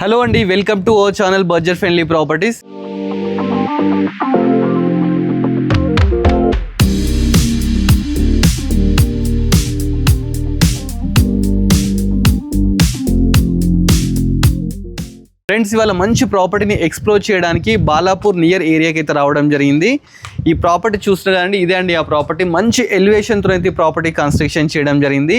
Hello అండి, welcome to our channel budget friendly properties. Friends, ఇవాళ మంచి ప్రాపర్టీని ఎక్స్ప్లోర్ చేయడానికి బాలాపూర్ నియర్ ఏరియాకి అయితే రావడం జరిగింది. ఈ ప్రాపర్టీ చూస్తున్నారు కదండి, ఇదే అండి ఆ ప్రాపర్టీ. మంచి ఎలివేషన్తో అయితే ప్రాపర్టీ కన్స్ట్రక్షన్ చేయడం జరిగింది.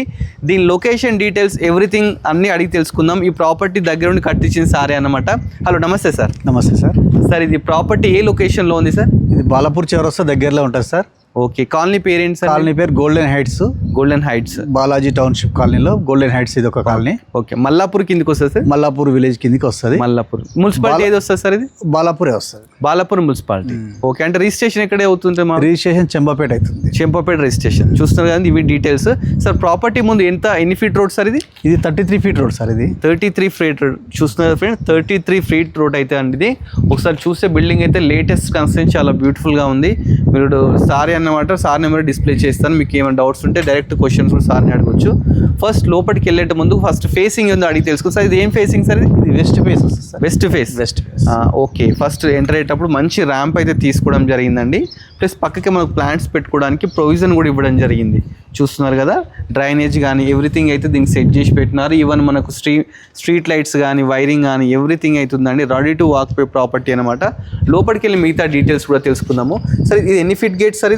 దీని లొకేషన్ డీటెయిల్స్ ఎవ్రీథింగ్ అన్నీ అడిగి తెలుసుకుందాం. ఈ ప్రాపర్టీ దగ్గర నుండి కట్టించిన సారే అన్నమాట. హలో, నమస్తే సార్. నమస్తే సార్. సార్, ఇది ప్రాపర్టీ ఏ లొకేషన్లో ఉంది సార్? ఇది బాలాపూర్ చౌరస్తా దగ్గరలో ఉంటుంది సార్. ఓకే, కాలనీ పేరేంటి సార్? కాలనీ పేరు golden heights. Golden heights Balaji township కాలనీలో గోల్డెన్ హైట్స్ ఇది ఒక కాలనీ. ఓకే, మల్లాపూర్ కిందికి వస్తుంది సార్? మల్లాపూర్ విలేజ్ కిందికి వస్తుంది. మల్లాపూర్ మున్సిపాలిటీ ఏది వస్తుంది సార్? ఇది బాలాపూరే వస్తుంది. బాలాపూర్ మున్సిపాలిటీ. ఓకే, అంటే రిజిస్ట్రేషన్ ఎక్కడే అవుతుంది? మా రిజిస్ట్రేషన్ చెంబాపేట అవుతుంది. చెంపాపేట రిజిస్ట్రేషన్. చూస్తున్నారు కదా ఇవి డీటెయిల్స్. సార్, ప్రాపర్టీ ముందు ఎన్ని ఫీట్ రోడ్ సార్? ఇది 33 ఫీట్ రోడ్ సార్. ఇది 33 ఫీట్ రోడ్. చూస్తున్నారు ఫ్రెండ్, 33 ఫీట్ రోడ్ అయితే అండి ఇది. ఒకసారి చూస్తే బిల్డింగ్ అయితే లేటెస్ట్ కన్స్ట్రక్షన్, చాలా బ్యూటిఫుల్గా ఉంది. మీరు సారీ అన్నమాట, సార్ నెంబర్ డిస్ప్లే చేస్తాను. మీకు ఏమైనా డౌట్స్ ఉంటే డైరెక్ట్ క్వశ్చన్స్ కూడా సార్ని అడగచ్చు. ఫస్ట్ లోపలికి వెళ్ళే ముందు ఫస్ట్ ఫేసింగ్ ఉందో అడిగి తెలుసుకో సార్. ఇది ఏం ఫేసింగ్ సార్? ఇది వెస్ట్ ఫేస్ వస్తుంది sir. West face. Okay, first enter అయ్యేటప్పుడు మంచి ర్యాంప్ అయితే తీసుకోవడం జరిగిందండి. ప్లస్ పక్కకి మనకు ప్లాంట్స్ పెట్టుకోవడానికి ప్రొవిజన్ కూడా ఇవ్వడం జరిగింది. చూస్తున్నారు కదా, డ్రైనేజ్ కానీ ఎవ్రీథింగ్ అయితే దీనికి సెట్ చేసి పెట్టినారు. ఈవెన్ మనకు స్ట్రీట్ లైట్స్ కానీ వైరింగ్ కానీ ఎవ్రీథింగ్ అవుతుందండి. Ready to walk pay property అనమాట. లోపలికి వెళ్ళి మిగతా డీటెయిల్స్ కూడా తెలుసుకుందాము. సార్, ఇది ఎన్ని ఫీట్ గేట్ సార్?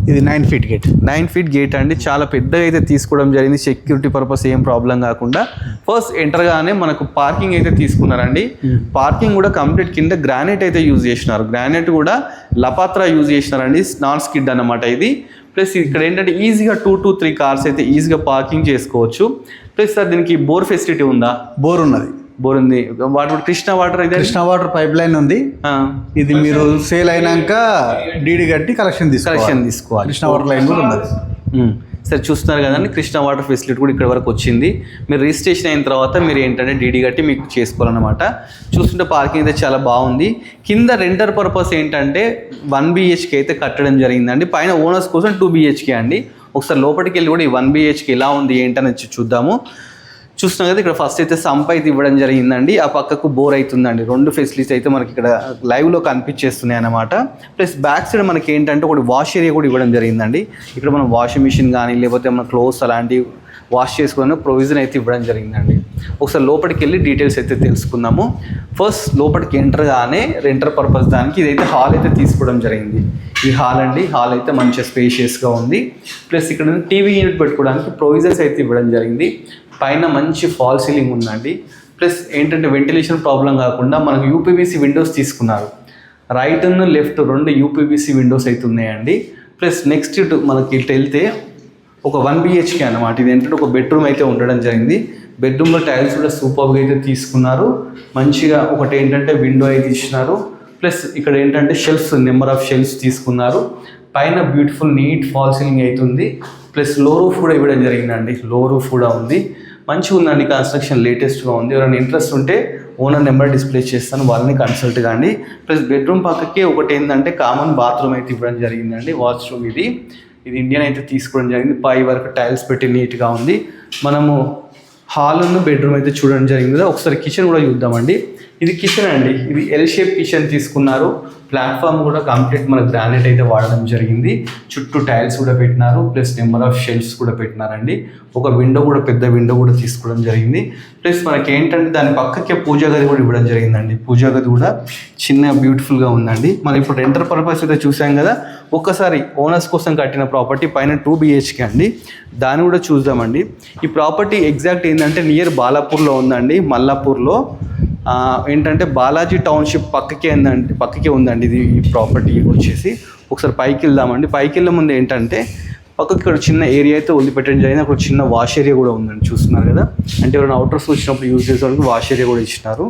ఇది 9 ఫీట్ గేట్. 9 ఫీట్ గేట్ అండి. చాలా పెద్దగా అయితే తీసుకోవడం జరిగింది. సెక్యూరిటీ పర్పస్ ఏం ప్రాబ్లం కాకుండా. ఫస్ట్ ఎంటర్గానే మనకు పార్కింగ్ అయితే తీసుకున్నారండి. పార్కింగ్ కూడా కంప్లీట్ కింద గ్రానైట్ అయితే యూజ్ చేసినారు. గ్రానైట్ కూడా లపాత్రా యూజ్ చేసినారండి, నాన్ స్కిడ్ అన్నమాట ఇది. ప్లస్ ఇక్కడ ఏంటంటే ఈజీగా 2 to 3 కార్స్ అయితే ఈజీగా పార్కింగ్ చేసుకోవచ్చు. ప్లస్ సార్, దీనికి బోర్ ఫెసిలిటీ ఉందా? బోర్ ఉన్నది. బోర్ ఉంది. వాటర్ కృష్ణా వాటర్ అయితే కృష్ణా వాటర్ పైప్ లైన్ ఉంది. ఇది మీరు సేల్ అయినాక డీడీ కట్టి కలెక్షన్ తీసుకోవాలి. కృష్ణా వాటర్ లైన్ కూడా ఉన్నది. సరే, చూస్తున్నారు కదండి, కృష్ణా వాటర్ ఫెసిలిటీ కూడా ఇక్కడ వరకు వచ్చింది. మీరు రిజిస్ట్రేషన్ అయిన తర్వాత మీరు ఏంటంటే డీడీ కట్టి మీకు చేసుకోవాలన్నమాట. చూస్తుంటే పార్కింగ్ అయితే చాలా బాగుంది. కింద రెంటర్ పర్పస్ ఏంటంటే 1 BHK అయితే కట్టడం జరిగిందండి. పైన ఓనర్స్ కోసం 2 BHK అండి. ఒకసారి లోపలికి వెళ్ళి కూడా ఈ 1 BHK ఎలా ఉంది ఏంటని చూద్దాము. చూస్తున్నాం కదా, ఇక్కడ ఫస్ట్ అయితే సంప్ అయితే ఇవ్వడం జరిగిందండి. ఆ పక్కకు బోర్ అవుతుందండి. 2 ఫెసిలిటీస్ అయితే మనకి ఇక్కడ లైవ్లో కనిపించేస్తున్నాయి అన్నమాట. ప్లస్ బ్యాక్ సైడ్ మనకి ఏంటంటే ఒకటి వాష్ ఏరియా కూడా ఇవ్వడం జరిగిందండి. ఇక్కడ మనం వాషింగ్ మిషన్ కానీ లేకపోతే మన క్లోత్స్ అలాంటివి వాష్ చేసుకోవడానికి ప్రొవిజన్ అయితే ఇవ్వడం జరిగిందండి. ఒకసారి లోపలికి వెళ్ళి డీటెయిల్స్ అయితే తెలుసుకుందాము. ఫస్ట్ లోపలికి ఎంటర్గానే రెంటర్ పర్పస్ దానికి ఇదైతే హాల్ అయితే తీసుకోవడం జరిగింది. ఈ హాల్ అండి. హాల్ అయితే మంచిగా స్పేషియస్గా ఉంది. ప్లస్ ఇక్కడ టీవీ యూనిట్ పెట్టుకోవడానికి ప్రొవిజన్స్ అయితే ఇవ్వడం జరిగింది. పైన మంచి ఫాల్ సీలింగ్ ఉందండి. ప్లస్ ఏంటంటే వెంటిలేషన్ ప్రాబ్లం కాకుండా మనకు UPVC విండోస్ తీసుకున్నారు. Right and left 2 UPVC Windows అయితే ఉన్నాయండి. ప్లస్ నెక్స్ట్ మనకి ఇటు వెళ్తే ఒక 1 BHK అన్నమాట. ఇది ఏంటంటే ఒక బెడ్రూమ్ అయితే ఉండడం జరిగింది. బెడ్రూమ్లో టైల్స్ కూడా సూపర్గా అయితే తీసుకున్నారు. మంచిగా ఒకటి ఏంటంటే విండో అయితే ఇచ్చినారు. ప్లస్ ఇక్కడ ఏంటంటే షెల్ఫ్స్, నెంబర్ ఆఫ్ షెల్ఫ్స్ తీసుకున్నారు. పైన బ్యూటిఫుల్ నీట్ ఫాల్ సీలింగ్ అవుతుంది. ప్లస్ లో రూఫ్ కూడా ఇవ్వడం జరిగిందండి. లో రూఫ్ కూడా ఉంది. మంచిగా ఉందండి. కన్స్ట్రక్షన్ లేటెస్ట్గా ఉంది. ఎవరైనా ఇంట్రెస్ట్ ఉంటే ఓనర్ నెంబర్ డిస్ప్లే చేస్తాను, వాళ్ళని కన్సల్ట్ కాండి. ప్లస్ బెడ్రూమ్ పక్కకి ఒకటి ఏంటంటే కామన్ బాత్రూమ్ అయితే ఇవ్వడం జరిగిందండి. వాష్రూమ్ ఇది ఇండియన్ అయితే తీసుకోవడం జరిగింది. పై వరకు టైల్స్ పెట్టి నీట్గా ఉంది. మనము హాల్ ఉన్న బెడ్రూమ్ అయితే చూడడం జరిగింది కదా. ఒకసారి కిచెన్ కూడా చూద్దామండి. ఇది కిచెన్ అండి. ఇది ఎల్ షేప్ కిచెన్ తీసుకున్నారు. ప్లాట్ఫామ్ కూడా కంప్లీట్ మన గ్రానైట్ అయితే వాడడం జరిగింది. చుట్టూ టైల్స్ కూడా పెట్టినారు. ప్లస్ నెంబర్ ఆఫ్ షెల్ఫ్స్ కూడా పెట్టినారండి. ఒక విండో కూడా, పెద్ద విండో కూడా తీసుకోవడం జరిగింది. ప్లస్ మనకి ఏంటంటే దాని పక్కకే పూజా గది కూడా ఇవ్వడం జరిగిందండి. పూజా గది కూడా చిన్న బ్యూటిఫుల్గా ఉందండి. మనం ఇప్పుడు రెంటర్ పర్పస్ అయితే చూసాం కదా. ఒక్కసారి ఓనర్స్ కోసం కట్టిన ప్రాపర్టీ పైన 2 BHK అండి. దాన్ని కూడా చూద్దామండి. ఈ ప్రాపర్టీ ఎగ్జాక్ట్ ఏంటంటే నియర్ బాలాపూర్లో ఉందండి. మల్లాపూర్లో ఏంటంటే బాలాజీ టౌన్షిప్ పక్కకే ఉందండి ఇది. ఈ ప్రాపర్టీ వచ్చేసి ఒకసారి పైకి వెళ్దామండి. పైకి వెళ్ళే ముందు ఏంటంటే పక్కకి ఇక్కడ చిన్న ఏరియా అయితే వదిలిపెట్టడం జరిగింది. అక్కడ చిన్న వాష్ ఏరియా కూడా ఉందండి. చూస్తున్నారు కదా, అంటే ఎవరైనా అవుటర్స్ వచ్చినప్పుడు యూజ్ చేసేవాళ్ళకి వాష్ ఏరియా కూడా ఇచ్చినారు.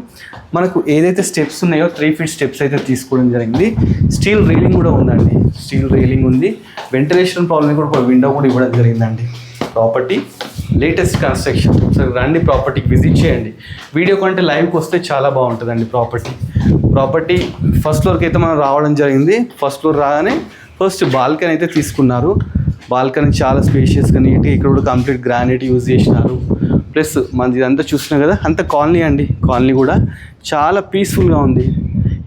మనకు ఏదైతే స్టెప్స్ ఉన్నాయో 3 feet స్టెప్స్ అయితే తీసుకోవడం జరిగింది. స్టీల్ రైలింగ్ కూడా ఉందండి. స్టీల్ రైలింగ్ ఉంది. వెంటిలేషన్ ప్రాబ్లం కూడా ఒక విండో కూడా ఇవ్వడం జరిగిందండి. Property latest construction. ఒకసారి రండి, ప్రాపర్టీకి విజిట్ చేయండి. వీడియో కంటే లైవ్కి వస్తే చాలా బాగుంటుందండి. ప్రాపర్టీ ఫస్ట్ ఫ్లోర్కి అయితే మనం రావడం జరిగింది. ఫస్ట్ ఫ్లోర్ రాగానే ఫస్ట్ బాల్కనీ అయితే తీసుకున్నారు. బాల్కనీ చాలా స్పేషియస్గా నీట్గా, ఇక్కడ కూడా కంప్లీట్ గ్రానైట్ యూజ్ చేసినారు. ప్లస్ మనది ఇదంతా చూసినా కదా అంత కాలనీ అండి. కాలనీ కూడా చాలా పీస్ఫుల్గా ఉంది.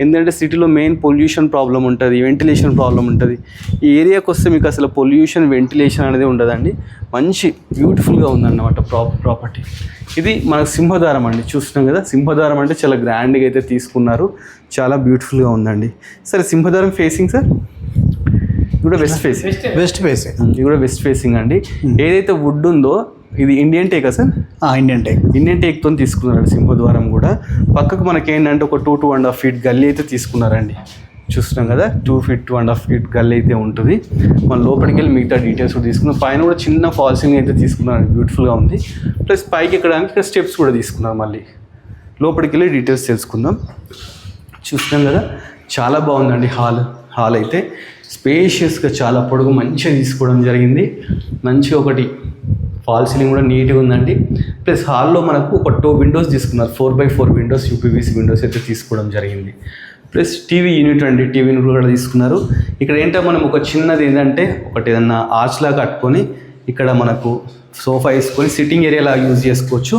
ఎందుకంటే సిటీలో మెయిన్ పొల్యూషన్ ప్రాబ్లం ఉంటుంది, వెంటిలేషన్ ప్రాబ్లం ఉంటుంది. ఈ ఏరియాకి వస్తే మీకు అసలు పొల్యూషన్ వెంటిలేషన్ అనేది ఉండదండి. మంచి బ్యూటిఫుల్గా ఉందన్నమాట ప్రాపర్టీ. ఇది మనకు సింహద్వారం అండి. చూస్తున్నాం కదా, సింహద్వారం అంటే చాలా గ్రాండ్గా అయితే తీసుకున్నారు. చాలా బ్యూటిఫుల్గా ఉందండి. సరే, సింహద్వారం ఫేసింగ్ సార్ ఇది కూడా వెస్ట్ ఫేసింగ్. ఇది కూడా వెస్ట్ ఫేసింగ్ అండి. ఏదైతే వుడ్ ఉందో ఇది ఇండియన్ టేకా సార్? ఇండియన్ టేక్తో తీసుకున్నారండి సింహద్వారం కూడా. పక్కకు మనకి ఏంటంటే ఒక 2.5 feet గల్లీ అయితే తీసుకున్నారండి. చూస్తున్నాం కదా, 2 feet 2.5 feet గల్లీ అయితే ఉంటుంది. మన లోపలికి వెళ్ళి మిగతా డీటెయిల్స్ కూడా తీసుకున్నాం. పైన కూడా చిన్న ఫాల్సింగ్ అయితే తీసుకున్నారండి, బ్యూటిఫుల్గా ఉంది. ప్లస్ పైకి ఎక్కడానికి ఇక్కడ స్టెప్స్ కూడా తీసుకున్నాం. మళ్ళీ లోపలికి వెళ్ళి డీటెయిల్స్ తెలుసుకుందాం. చూస్తున్నాం కదా, చాలా బాగుందండి. హాల్ అయితే స్పేషియస్గా చాలా పొడుగు మంచిగా తీసుకోవడం జరిగింది. మంచిగా ఒకటి ఫాల్ సీలింగ్ కూడా నీట్గా ఉందండి. ప్లస్ హాల్లో మనకు ఒక 2 windows తీసుకున్నారు. 4x4 విండోస్, యూపీవీసీ విండోస్ అయితే తీసుకోవడం జరిగింది. ప్లస్ టీవీ యూనిట్ అండి, టీవీ యూనిట్ కూడా తీసుకున్నారు. ఇక్కడ ఏంటో మనం ఒక చిన్నది ఏంటంటే ఒకటి ఏదన్నా ఆర్చ్లా కట్టుకొని ఇక్కడ మనకు సోఫా వేసుకొని సిట్టింగ్ ఏరియాలా యూజ్ చేసుకోవచ్చు.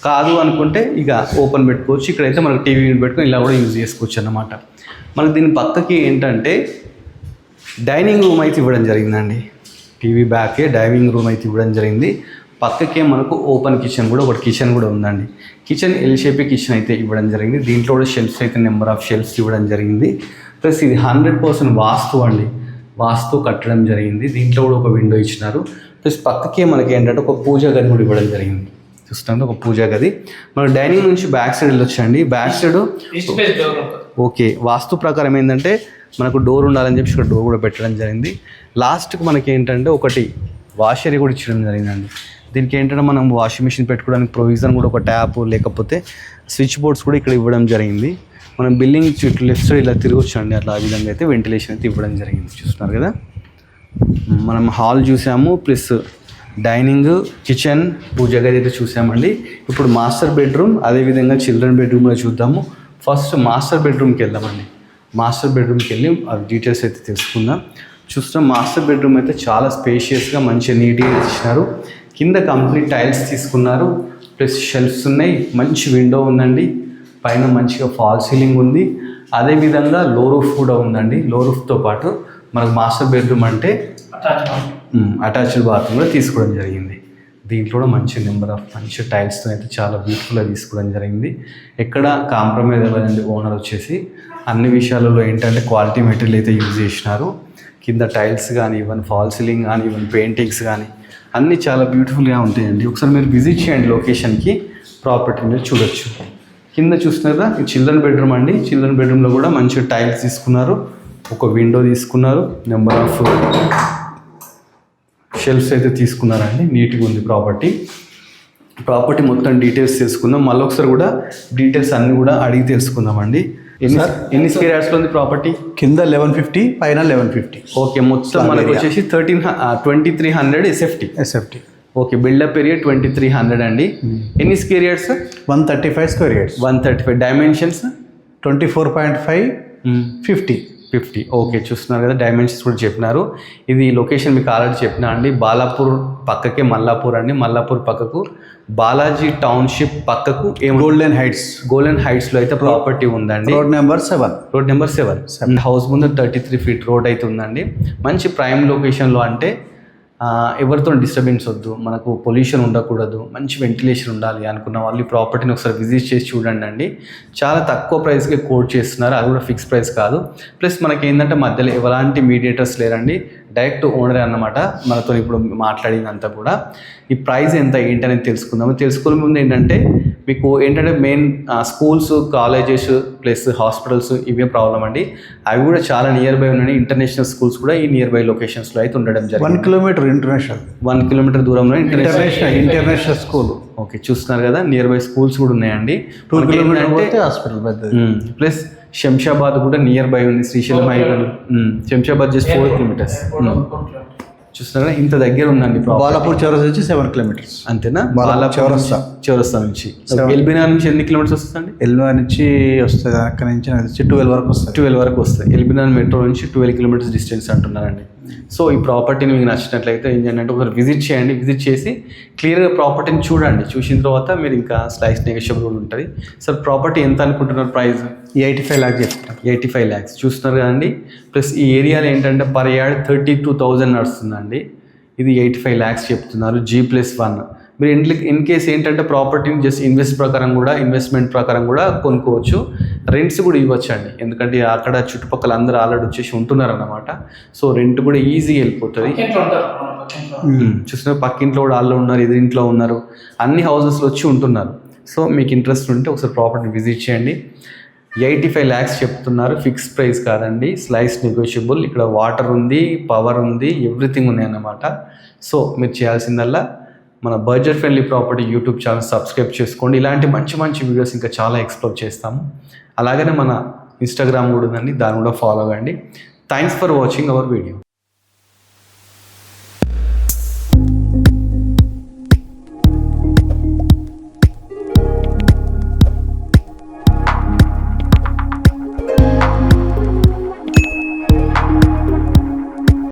కాదు అనుకుంటే ఇక ఓపెన్ పెట్టుకోవచ్చు. ఇక్కడైతే మనకు టీవీ యూనిట్ పెట్టుకొని ఇలా కూడా యూజ్ చేసుకోవచ్చు అన్నమాట. మనకు దీని పక్కకి ఏంటంటే డైనింగ్ రూమ్ అయితే ఇవ్వడం జరిగిందండి. టీవీ బ్యాకే డైనింగ్ రూమ్ అయితే ఇవ్వడం జరిగింది. పక్కకే మనకు ఓపెన్ కిచెన్ కూడా, ఒకటి కిచెన్ కూడా ఉందండి. కిచెన్ ఎల్ షేప్ కిచెన్ అయితే ఇవ్వడం జరిగింది. దీంట్లో కూడా షెల్ఫ్స్ అయితే నెంబర్ ఆఫ్ షెల్ఫ్స్ ఇవ్వడం జరిగింది. ప్లస్ ఇది 100% వాస్తు అండి, వాస్తు కట్టడం జరిగింది. దీంట్లో కూడా ఒక విండో ఇచ్చినారు. ప్లస్ పక్కకే మనకి ఏంటంటే ఒక పూజా గది కూడా ఇవ్వడం జరిగింది. చూస్తాను, ఒక పూజా గది. మన డైనింగ్ నుంచి బ్యాక్ సైడ్ వెళ్ళొచ్చండి. బ్యాక్ సైడ్ ఓకే, వాస్తు ప్రకారం ఏంటంటే మనకు డోర్ ఉండాలని చెప్పి ఇక్కడ డోర్ కూడా పెట్టడం జరిగింది. లాస్ట్కి మనకి ఏంటంటే ఒకటి వాషర్ కూడా ఇచ్చడం జరిగిందండి. దీనికి ఏంటంటే మనం వాషింగ్ మిషన్ పెట్టుకోవడానికి ప్రొవిజన్ కూడా ఒక ట్యాప్ లేకపోతే స్విచ్ బోర్డ్స్ కూడా ఇక్కడ ఇవ్వడం జరిగింది. మనం బిల్డింగ్ చుట్టూ లెఫ్ట్ సైడ్ ఇలా తిరగొచ్చు అండి. అట్లా ఆ విధంగా అయితే వెంటిలేషన్ అయితే ఇవ్వడం జరిగింది. చూస్తున్నారు కదా, మనం హాల్ చూసాము. ప్లస్ డైనింగ్, కిచెన్, పూజ గది అయితే చూసామండి. ఇప్పుడు మాస్టర్ బెడ్రూమ్, అదేవిధంగా చిల్డ్రన్ బెడ్రూమ్ కూడా చూద్దాము. ఫస్ట్ మాస్టర్ బెడ్రూమ్కి వెళ్దామండి. మాస్టర్ బెడ్రూమ్కి వెళ్ళి ఆ డీటెయిల్స్ అయితే తెలుసుకుందాం. చూస్తున్నాం, మాస్టర్ బెడ్రూమ్ అయితే చాలా స్పేషియస్గా మంచిగా నీట్గా ఇచ్చినారు. కింద కంప్లీట్ టైల్స్ తీసుకున్నారు. ప్లస్ షెల్ఫ్స్ ఉన్నాయి, మంచి విండో ఉందండి. పైన మంచిగా ఫాల్ సీలింగ్ ఉంది. అదేవిధంగా లో రూఫ్ కూడా ఉందండి. లో రూఫ్తో పాటు మనకు మాస్టర్ బెడ్రూమ్ అంటే అటాచ్డ్ బాత్రూమ్ కూడా తీసుకోవడం జరిగింది. దీంట్లో కూడా మంచి నెంబర్ ఆఫ్ మంచి టైల్స్తో అయితే చాలా బ్యూటిఫుల్గా తీసుకోవడం జరిగింది. ఎక్కడ కాంప్రమైజ్ అవ్వదండి. ఓనర్ వచ్చేసి అన్ని విషయాలలో ఏంటంటే క్వాలిటీ మెటీరియల్ అయితే యూజ్ చేసినారు. కింద టైల్స్ కానీ, ఈవెన్ ఫాల్ సీలింగ్ కానీ, ఈవెన్ పెయింటింగ్స్ కానీ అన్నీ చాలా బ్యూటిఫుల్గా ఉంటాయండి. ఒకసారి మీరు విజిట్ చేయండి లొకేషన్కి, ప్రాపర్టీ మీరు చూడొచ్చు. కింద చూస్తున్నారా, ఈ చిల్డ్రన్ బెడ్రూమ్ అండి. చిల్డ్రన్ బెడ్రూమ్లో కూడా మంచి టైల్స్ తీసుకున్నారు. ఒక విండో తీసుకున్నారు. నెంబర్ ఆఫ్ షెల్ఫ్స్ అయితే తీసుకున్నారండి. నీట్గా ఉంది ప్రాపర్టీ మొత్తం డీటెయిల్స్ తెలుసుకుందాం. మళ్ళీ ఒకసారి కూడా డీటెయిల్స్ అన్నీ కూడా అడిగి తెలుసుకుందామండి. ఎన్ని స్క్వేర్ యార్డ్స్లో ఉంది ప్రాపర్టీ? కింద 1150, పైన 1150. ఓకే, మొత్తం మనకు వచ్చేసి 2300 ఎస్ఎఫ్టీ. ఓకే, బిల్డప్ ఏరియా 2300 అండి. ఎన్ని square yards? 135 square yards. 135. Dimensions 24.5, 50. Okay, చూస్తున్నారు కదా, డైమెన్షన్స్ కూడా చెప్పినారు. ఇది లొకేషన్ మీకు ఆల్రెడీ చెప్పినా అండి. బాలాపూర్ పక్కకే మల్లాపూర్ అండి. మల్లాపూర్ పక్కకు బాలాజీ టౌన్షిప్ పక్కకు గోల్డెన్ హైట్స్లో అయితే ప్రాపర్టీ ఉందండి. Road number 7. హౌస్ ముందు 33 feet రోడ్ అయితే ఉందండి. మంచి ప్రైమ్ లొకేషన్లో అంటే ఎవరితో డిస్టర్బెన్స్ వద్దు, మనకు పొల్యూషన్ ఉండకూడదు, మంచి వెంటిలేషన్ ఉండాలి అనుకున్న వాళ్ళు ఈ ప్రాపర్టీని ఒకసారి విజిట్ చేసి చూడండి అండి. చాలా తక్కువ ప్రైస్కి కోట్ చేస్తున్నారు. అది కూడా ఫిక్స్ ప్రైస్ కాదు. ప్లస్ మనకి ఏంటంటే మధ్యలో ఎలాంటి మీడియేటర్స్ లేరండి. డైరెక్ట్ ఓనరే అన్నమాట మనతో ఇప్పుడు మాట్లాడిందంతా కూడా. ఈ ప్రైస్ ఎంత ఏంటనేది తెలుసుకుందాము. తెలుసుకునే ముందు ఏంటంటే మీకు ఏంటంటే main schools, colleges plus hospitals ఇవే ప్రాబ్లం అండి. అవి కూడా చాలా నియర్ బై ఉన్నాయి. ఇంటర్నేషనల్ స్కూల్స్ కూడా ఈ నియర్ బై లొకేషన్స్లో అయితే ఉండడం జరిగింది. 1 kilometer ఇంటర్నేషనల్, 1 kilometer దూరంలో ఇంటర్నేషనల్ స్కూల్. ఓకే, చూస్తున్నారు కదా, నియర్ బై స్కూల్స్ కూడా ఉన్నాయండి. 2 kilometers హాస్పిటల్ పెద్దది. ప్లస్ శంషాబాద్ కూడా నియర్ బై ఉంది. Srisailam Shamshabad just 4 kilometers. చూస్తున్నారా, ఇంత దగ్గర ఉందండి. బాలాపూర్ చౌరస్తా నుంచి 7 kilometers. అంతేనా? చౌరస్తా నుంచి ఎల్బీనగర్ నుంచి ఎన్ని కిలోమీటర్స్ వస్తుందండి? ఎల్బీనగర్ నుంచి వస్తుంది, అక్కడ నుంచి 12 వరకు వస్తుంది. ఎల్బీనగర్ మెట్రో నుంచి 12 kilometers డిస్టెన్స్ అంటున్నారండి. సో ఈ ప్రాపర్టీని మీకు నచ్చినట్లయితే ఏం చేయండి అంటే ఒకసారి విజిట్ చేయండి. విజిట్ చేసి క్లియర్గా ప్రాపర్టీని చూడండి. చూసిన తర్వాత మీరు ఇంకా స్లైస్ నెగోషియబుల్ కూడా ఉంటుంది. సార్ ప్రాపర్టీ ఎంత అనుకుంటున్నారు ప్రైస్? 85 lakhs చెప్తారు. 85 lakhs చూస్తున్నారు కదండి. ప్లస్ ఈ ఏరియాలో ఏంటంటే పర్ యార్డ్ 32,000 నడుస్తుందండి. ఇది 85 lakhs చెప్తున్నారు G+1. మీరు ఇన్ కేస్ ఏంటంటే ప్రాపర్టీని జస్ట్ ఇన్వెస్ట్మెంట్ ప్రకారం కూడా కొనుక్కోవచ్చు. రెంట్స్ కూడా ఇవ్వచ్చు అండి. ఎందుకంటే అక్కడ చుట్టుపక్కల అందరూ ఆల్రెడీ వచ్చేసి ఉంటున్నారు అన్నమాట. సో రెంట్ కూడా ఈజీగా వెళ్ళిపోతుంది. చూస్తున్నారు పక్కింట్లో కూడా వాళ్ళు ఉన్నారు, ఎదురింట్లో ఉన్నారు, అన్ని హౌసెస్లో వచ్చి ఉంటున్నారు. సో మీకు ఇంట్రెస్ట్ ఉంటే ఒకసారి ప్రాపర్టీని విజిట్ చేయండి. 85 lakhs చెప్తున్నారు. ఫిక్స్ ప్రైస్ కాదండి, స్లైస్ నెగోషియబుల్. ఇక్కడ వాటర్ ఉంది, పవర్ ఉంది, ఎవ్రీథింగ్ ఉంది అన్నమాట. సో మీరు చేయాల్సిందల్లా మన budget friendly property YouTube channel subscribe చేసుకోండి. ఇలాంటి మంచి మంచి వీడియోస్ ఇంకా చాలా ఎక్స్ప్లోర్ చేస్తాము. అలాగనే మన ఇన్స్టాగ్రామ్ కూడా ఉందండి, దాన్ని కూడా ఫాలో అవ్వండి. Thanks for watching our video.